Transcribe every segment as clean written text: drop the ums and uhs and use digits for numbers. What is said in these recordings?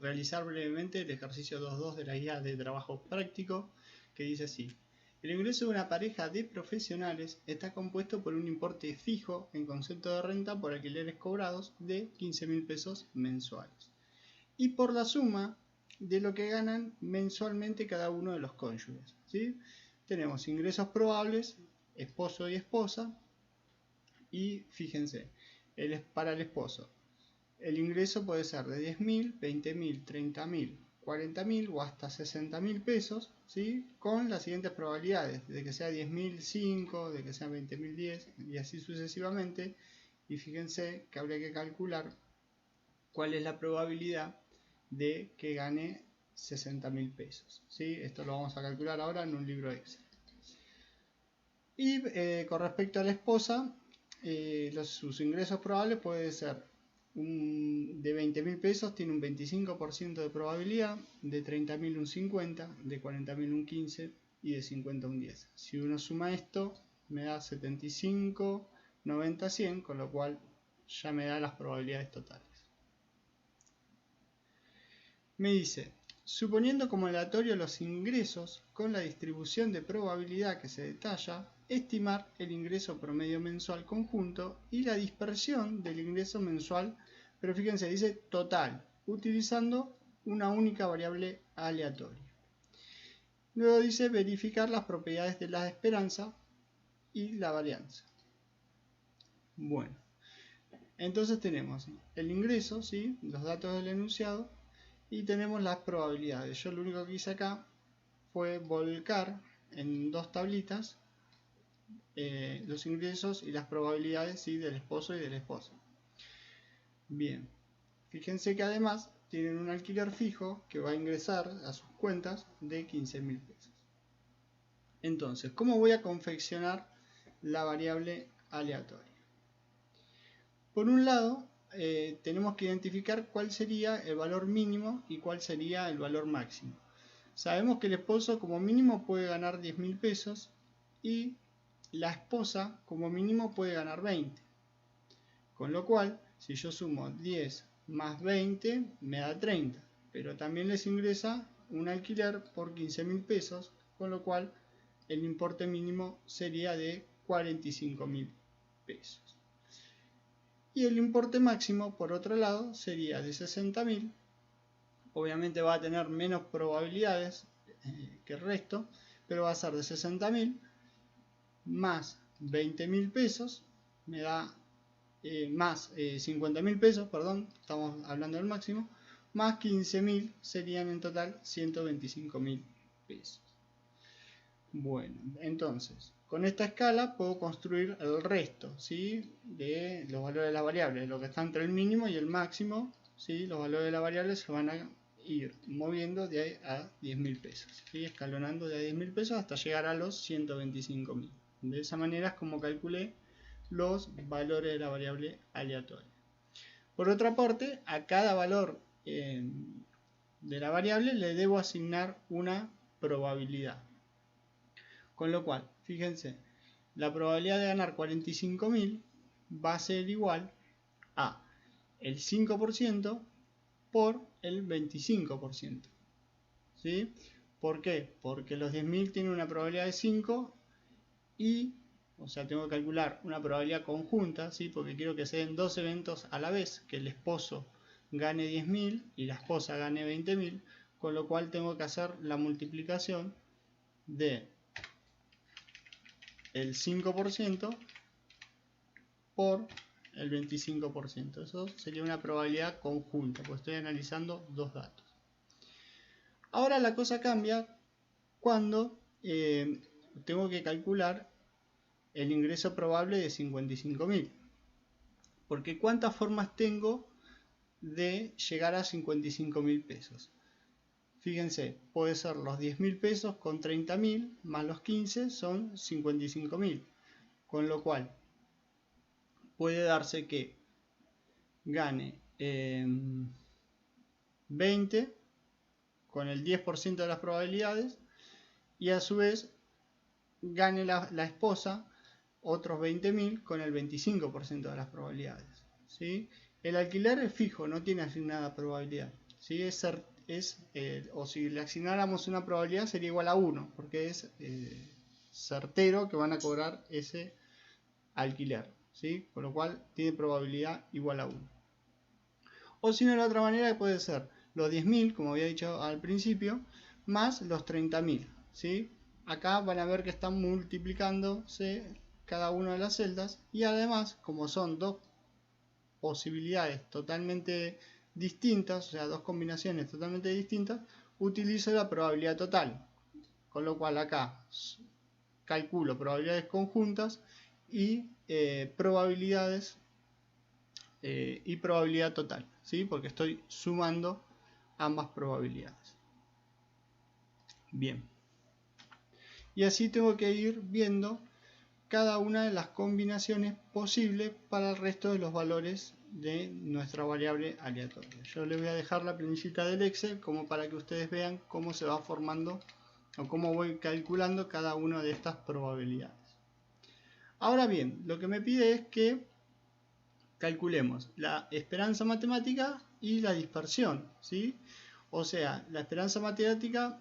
realizar brevemente el ejercicio 2.2 de la guía de trabajo práctico, que dice así: el ingreso de una pareja de profesionales está compuesto por un importe fijo en concepto de renta por alquileres cobrados de 15.000 pesos mensuales y por la suma de lo que ganan mensualmente cada uno de los cónyuges, ¿sí? Tenemos ingresos probables, esposo y esposa, y fíjense, para el esposo el ingreso puede ser de 10.000, 20.000, 30.000, 40.000 o hasta 60.000 pesos, ¿sí? Con las siguientes probabilidades: de que sea 10.000 5, de que sea 20.000 10 y así sucesivamente. Y fíjense que habría que calcular cuál es la probabilidad de que gane 60.000 pesos, ¿sí? Esto lo vamos a calcular ahora en un libro Excel. Y con respecto a la esposa, sus ingresos probables puede ser de 20.000 pesos, tiene un 25% de probabilidad, de 30.000 un 50%, de 40.000 un 15% y de 50 un 10%. Si uno suma esto, me da 75, 90, 100, con lo cual ya me da las probabilidades totales. Me dice: suponiendo como aleatorio los ingresos con la distribución de probabilidad que se detalla, estimar el ingreso promedio mensual conjunto y la dispersión del ingreso mensual, pero fíjense, dice total, utilizando una única variable aleatoria. Luego dice verificar las propiedades de la esperanza y la varianza. Bueno, entonces tenemos el ingreso, ¿sí? Los datos del enunciado, y tenemos las probabilidades. Yo lo único que hice acá fue volcar en dos tablitas los ingresos y las probabilidades, ¿sí? Del esposo y de la esposa. Bien, fíjense que además tienen un alquiler fijo que va a ingresar a sus cuentas de 15.000 pesos. Entonces, ¿cómo voy a confeccionar la variable aleatoria? Por un lado, tenemos que identificar cuál sería el valor mínimo y cuál sería el valor máximo. Sabemos que el esposo como mínimo puede ganar 10.000 pesos y la esposa como mínimo puede ganar 20. Con lo cual, si yo sumo 10 más 20 me da 30, pero también les ingresa un alquiler por 15.000 pesos, con lo cual el importe mínimo sería de 45.000 pesos. Y el importe máximo, por otro lado, sería de 60.000. Obviamente va a tener menos probabilidades que el resto, pero va a ser de 60.000 más 20.000 pesos, me da más 50.000 pesos, perdón, estamos hablando del máximo, más 15.000 serían en total 125.000 pesos. Bueno, entonces, con esta escala puedo construir el resto, ¿sí? De los valores de la variable, lo que está entre el mínimo y el máximo, ¿sí? Los valores de la variable se van a ir moviendo de ahí a 10.000 pesos, ¿sí? Escalonando de a 10.000 pesos hasta llegar a los 125.000. De esa manera es como calculé los valores de la variable aleatoria. Por otra parte, a cada valor de la variable le debo asignar una probabilidad. Con lo cual, fíjense, la probabilidad de ganar 45.000 va a ser igual a el 5% por el 25%. ¿Sí? ¿Por qué? Porque los 10.000 tienen una probabilidad de 5 y, o sea, tengo que calcular una probabilidad conjunta, ¿sí? Porque quiero que se den dos eventos a la vez, que el esposo gane 10.000 y la esposa gane 20.000, con lo cual tengo que hacer la multiplicación de el 5% por el 25%. Eso sería una probabilidad conjunta, porque estoy analizando dos datos. Ahora la cosa cambia cuando tengo que calcular el ingreso probable de 55.000. Porque ¿cuántas formas tengo de llegar a 55.000 pesos? Fíjense, puede ser los 10.000 pesos con 30.000 más los 15 son 55.000. Con lo cual, puede darse que gane 20 con el 10% de las probabilidades y a su vez gane la esposa otros 20.000 con el 25% de las probabilidades, ¿sí? El alquiler es fijo, no tiene asignada probabilidad. ¿sí? O si le asignáramos una probabilidad sería igual a 1, porque es certero que van a cobrar ese alquiler, ¿sí? Con lo cual tiene probabilidad igual a 1. O si no, de la otra manera puede ser los 10.000, como había dicho al principio, más los 30.000, ¿sí? Acá van a ver que están multiplicándose cada una de las celdas, y además, como son dos posibilidades totalmente distintas, o sea, dos combinaciones totalmente distintas, utilizo la probabilidad total, con lo cual acá calculo probabilidades conjuntas y probabilidades y probabilidad total, ¿sí? Porque estoy sumando ambas probabilidades. Bien. Y así tengo que ir viendo cada una de las combinaciones posibles para el resto de los valores de nuestra variable aleatoria. Yo les voy a dejar la planillita del Excel como para que ustedes vean cómo se va formando o cómo voy calculando cada una de estas probabilidades. Ahora bien, lo que me pide es que calculemos la esperanza matemática y la dispersión, ¿sí? O sea, la esperanza matemática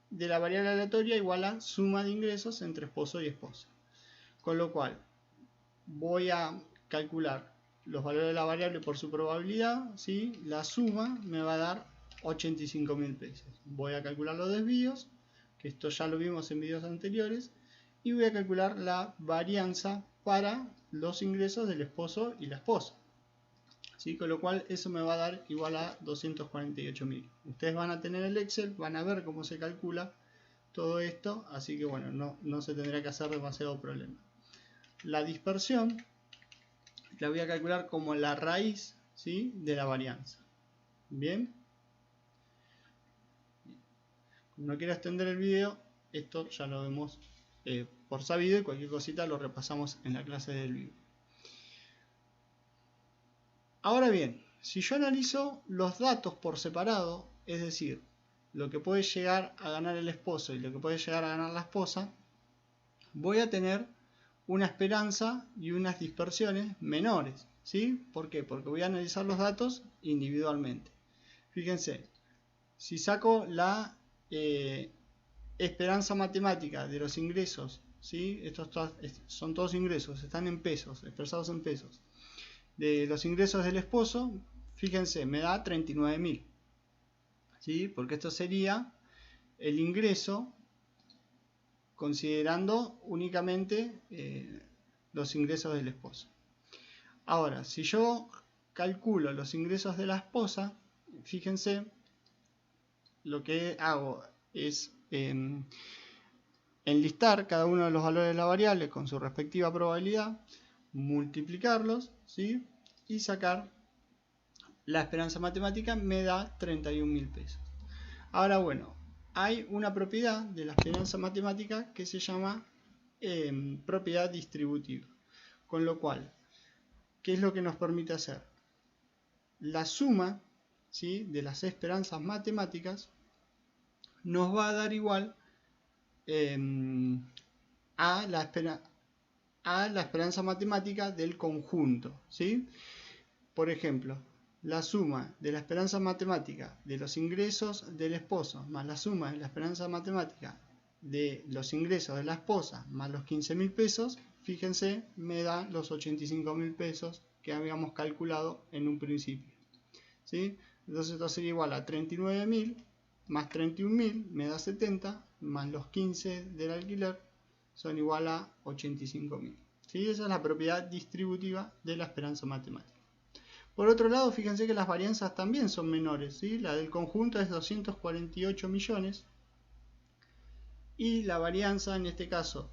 de la variable aleatoria igual a suma de ingresos entre esposo y esposa. Con lo cual, voy a calcular los valores de la variable por su probabilidad, ¿sí? La suma me va a dar 85.000 pesos. Voy a calcular los desvíos, que esto ya lo vimos en videos anteriores, y voy a calcular la varianza para los ingresos del esposo y la esposa, ¿sí? Con lo cual eso me va a dar igual a 248.000. Ustedes van a tener el Excel, van a ver cómo se calcula todo esto, así que bueno, no se tendrá que hacer demasiado problema. La dispersión la voy a calcular como la raíz, ¿sí? De la varianza. Bien. No quiero extender el video, esto ya lo vemos por sabido y cualquier cosita lo repasamos en la clase del vivo. Ahora bien, si yo analizo los datos por separado, es decir, lo que puede llegar a ganar el esposo y lo que puede llegar a ganar la esposa, voy a tener una esperanza y unas dispersiones menores, ¿sí? ¿Por qué? Porque voy a analizar los datos individualmente. Fíjense, si saco la esperanza matemática de los ingresos, ¿sí? Estos son todos ingresos, están en pesos, expresados en pesos. De los ingresos del esposo, fíjense, me da 39.000, ¿sí? Porque esto sería el ingreso considerando únicamente los ingresos del esposo. Ahora, si yo calculo los ingresos de la esposa, fíjense, lo que hago es enlistar cada uno de los valores de la variable con su respectiva probabilidad, multiplicarlos, ¿sí? Y sacar la esperanza matemática, me da 31.000 pesos. Ahora bueno, hay una propiedad de la esperanza matemática que se llama propiedad distributiva. Con lo cual, ¿qué es lo que nos permite hacer? La suma, ¿sí? De las esperanzas matemáticas nos va a dar igual a la esperanza matemática del conjunto, ¿sí? Por ejemplo, la suma de la esperanza matemática de los ingresos del esposo más la suma de la esperanza matemática de los ingresos de la esposa más los 15.000 pesos, fíjense, me da los 85.000 pesos que habíamos calculado en un principio, ¿sí? Entonces esto sería igual a 39.000 más 31.000 me da 70, más los 15 del alquiler son igual a 85.000. ¿Sí? Esa es la propiedad distributiva de la esperanza matemática. Por otro lado, fíjense que las varianzas también son menores, ¿sí? La del conjunto es 248 millones y la varianza, en este caso,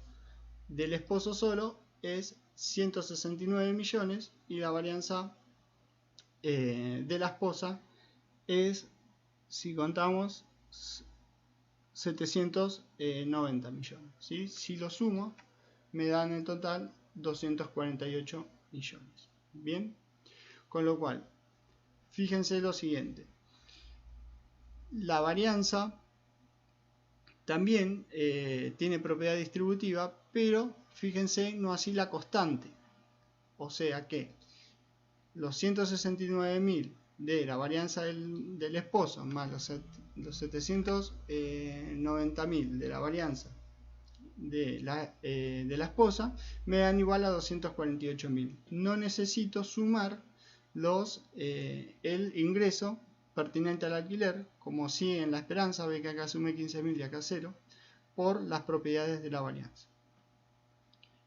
del esposo solo es 169 millones y la varianza de la esposa es, si contamos, 790 millones, ¿sí? Si lo sumo, me dan en total 248 millones. Bien, con lo cual, fíjense lo siguiente. La varianza también tiene propiedad distributiva, pero fíjense, no así la constante. O sea que los 169.000 de la varianza del esposo más los 790.000 de la varianza de la esposa me dan igual a 248.000. No necesito sumar el ingreso pertinente al alquiler, como si en la esperanza, ve que acá sume 15.000 y acá 0, por las propiedades de la varianza.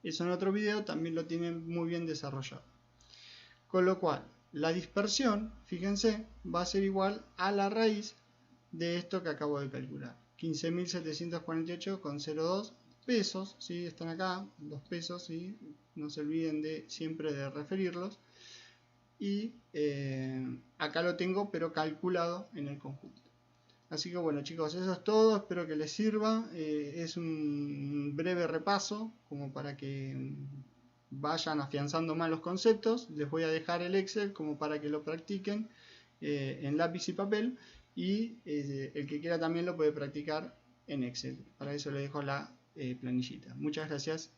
Eso en otro video también lo tienen muy bien desarrollado. Con lo cual, la dispersión, fíjense, va a ser igual a la raíz de esto que acabo de calcular. 15.748,02 pesos, ¿sí? Están acá, 2 pesos, ¿sí? No se olviden siempre de referirlos. Y acá lo tengo, pero calculado en el conjunto. Así que bueno, chicos, eso es todo. Espero que les sirva. Es un breve repaso, como para que vayan afianzando más los conceptos. Les voy a dejar el Excel como para que lo practiquen en lápiz y papel. Y el que quiera también lo puede practicar en Excel. Para eso le dejo la planillita. Muchas gracias.